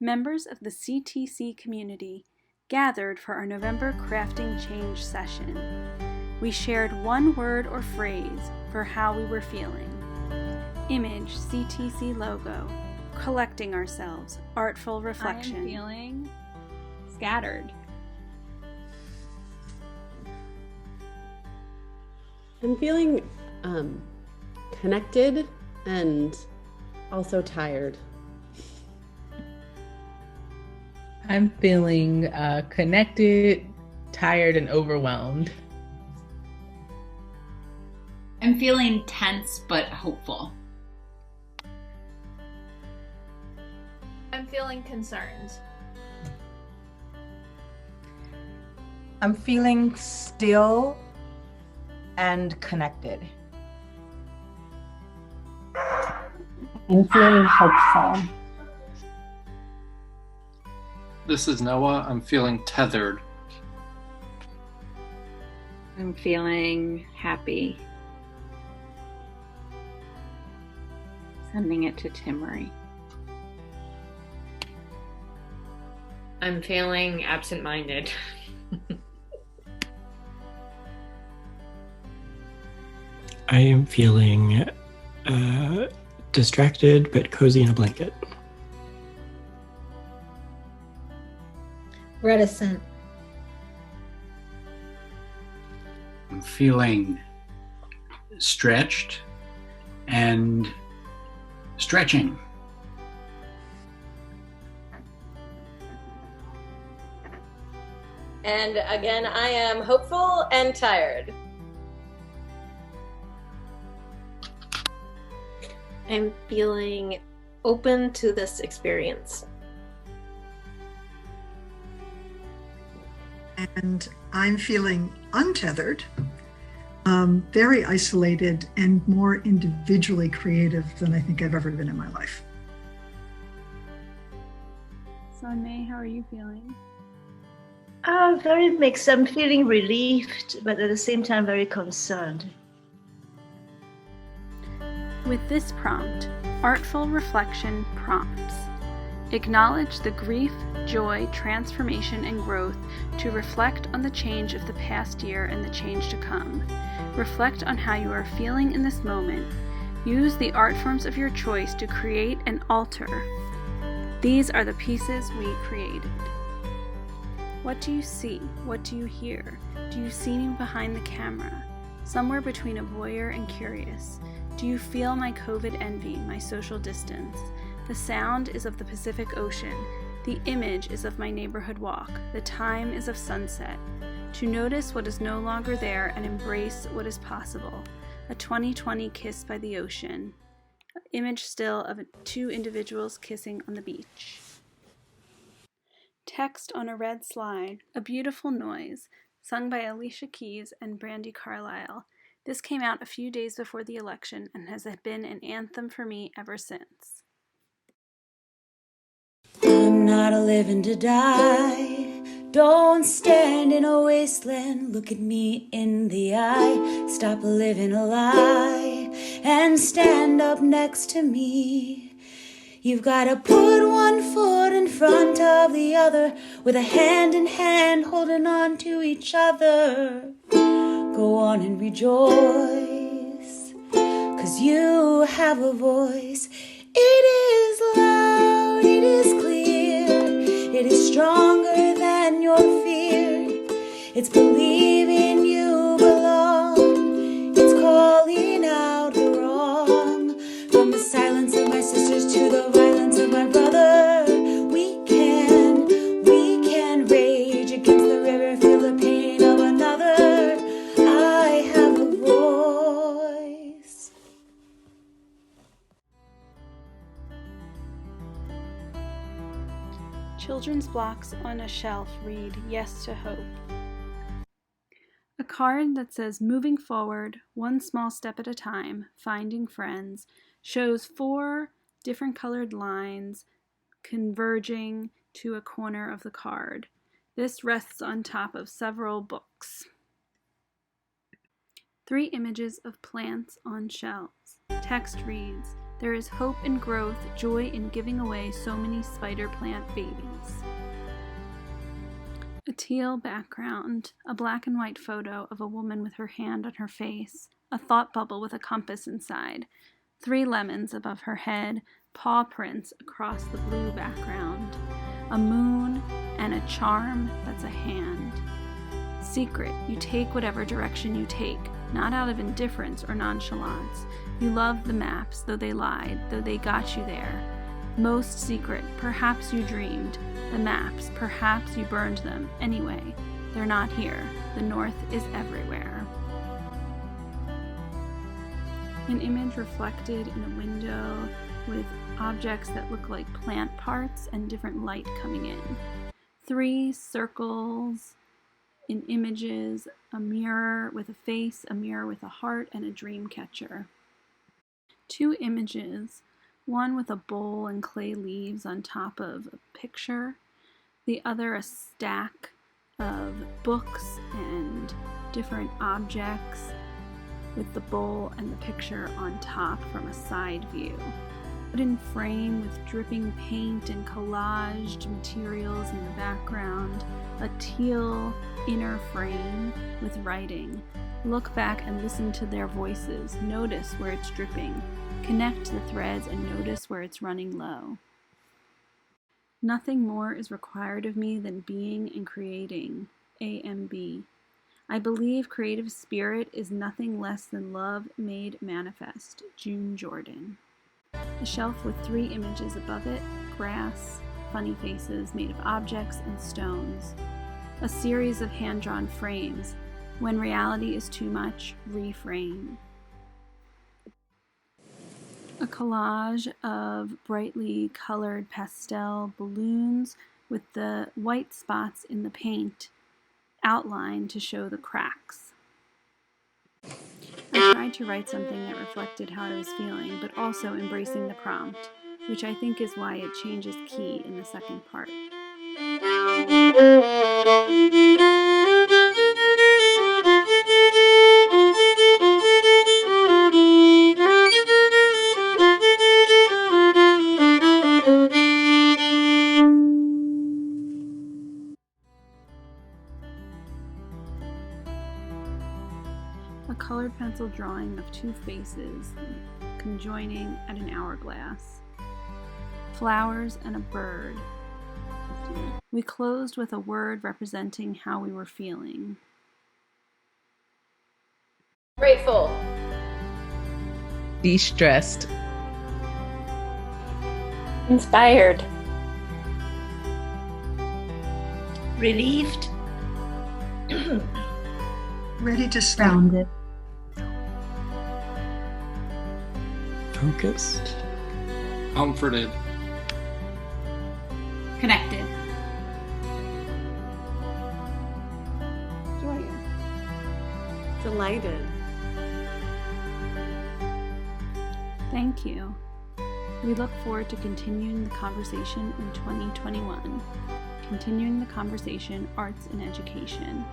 members of the CTC community gathered for our November Crafting Change session. We shared one word or phrase for how we were feeling. Image CTC logo. Collecting ourselves. Artful Reflection. I'm feeling scattered. I'm feeling connected and also tired. I'm feeling connected, tired, and overwhelmed. I'm feeling tense but hopeful. I'm feeling concerned. I'm feeling still and connected. I'm feeling hopeful. This is Noah. I'm feeling tethered. I'm feeling happy. Sending it to Timmery. I'm feeling absent-minded. I am feeling distracted but cozy in a blanket. Reticent. I'm feeling stretched and stretching. And again, I am hopeful and tired. I'm feeling open to this experience. And I'm feeling untethered, very isolated, and more individually creative than I think I've ever been in my life. So, May, how are you feeling? Very mixed. I'm feeling relieved, but at the same time very concerned. With this prompt, Artful Reflection prompts. Acknowledge the grief, joy, transformation, and growth to reflect on the change of the past year and the change to come. Reflect on how you are feeling in this moment. Use the art forms of your choice to create and alter. These are the pieces we created. What do you see? What do you hear? Do you see me behind the camera? Somewhere between a voyeur and curious. Do you feel my COVID envy, my social distance? The sound is of the Pacific Ocean. The image is of my neighborhood walk. The time is of sunset. To notice what is no longer there and embrace what is possible. A 2020 kiss by the ocean. Image still of two individuals kissing on the beach. Text on a red slide, A Beautiful Noise, sung by Alicia Keys and Brandi Carlile. This came out a few days before the election and has been an anthem for me ever since. I'm not living to die. Don't stand in a wasteland. Look at me in the eye. Stop living a lie and stand up next to me. You've gotta put one foot in front of the other, with a hand in hand holding on to each other. Go on and rejoice, 'cause you have a voice. It is loud, it is clear, it is stronger than your fear. It's believing you belong, it's calling out the wrong. From the silence of my sisters to the violence of my brother, we can rage against the river, feel the pain of another. I have a voice. Children's blocks on a shelf read, Yes to Hope. A card that says, Moving forward, one small step at a time, finding friends, shows 4 different colored lines converging to a corner of the card. This rests on top of several books. 3 images of plants on shelves. Text reads, There is hope in growth, joy in giving away so many spider plant babies. A teal background, a black and white photo of a woman with her hand on her face, a thought bubble with a compass inside, 3 lemons above her head, paw prints across the blue background, a moon, and a charm that's a hand. Secret, you take whatever direction you take, not out of indifference or nonchalance. You loved the maps, though they lied, though they got you there. Most secret, perhaps you dreamed. The maps, perhaps you burned them. Anyway, they're not here. The north is everywhere. An image reflected in a window with objects that look like plant parts and different light coming in. 3 circles in images, a mirror with a face, a mirror with a heart, and a dream catcher. 2 images, one with a bowl and clay leaves on top of a picture, the other a stack of books and different objects with the bowl and the picture on top from a side view. Wooden frame with dripping paint and collaged materials in the background, a teal inner frame with writing. Look back and listen to their voices. Notice where it's dripping. Connect the threads and notice where it's running low. Nothing more is required of me than being and creating. AMB. I believe creative spirit is nothing less than love made manifest. June Jordan. A shelf with 3 images above it, grass, funny faces made of objects and stones. A series of hand-drawn frames. When reality is too much, reframe. A collage of brightly colored pastel balloons with the white spots in the paint outlined to show the cracks. I tried to write something that reflected how I was feeling, but also embracing the prompt, which I think is why it changes key in the second part. A colored pencil drawing of 2 faces conjoining at an hourglass. Flowers and a bird. We closed with a word representing how we were feeling. Grateful. De-stressed. Inspired. Relieved. Ready to start. Grounded. Focused. Comforted. Connected. Joyous. Delighted. Thank you. We look forward to continuing the conversation in 2021. Continuing the conversation, arts and education.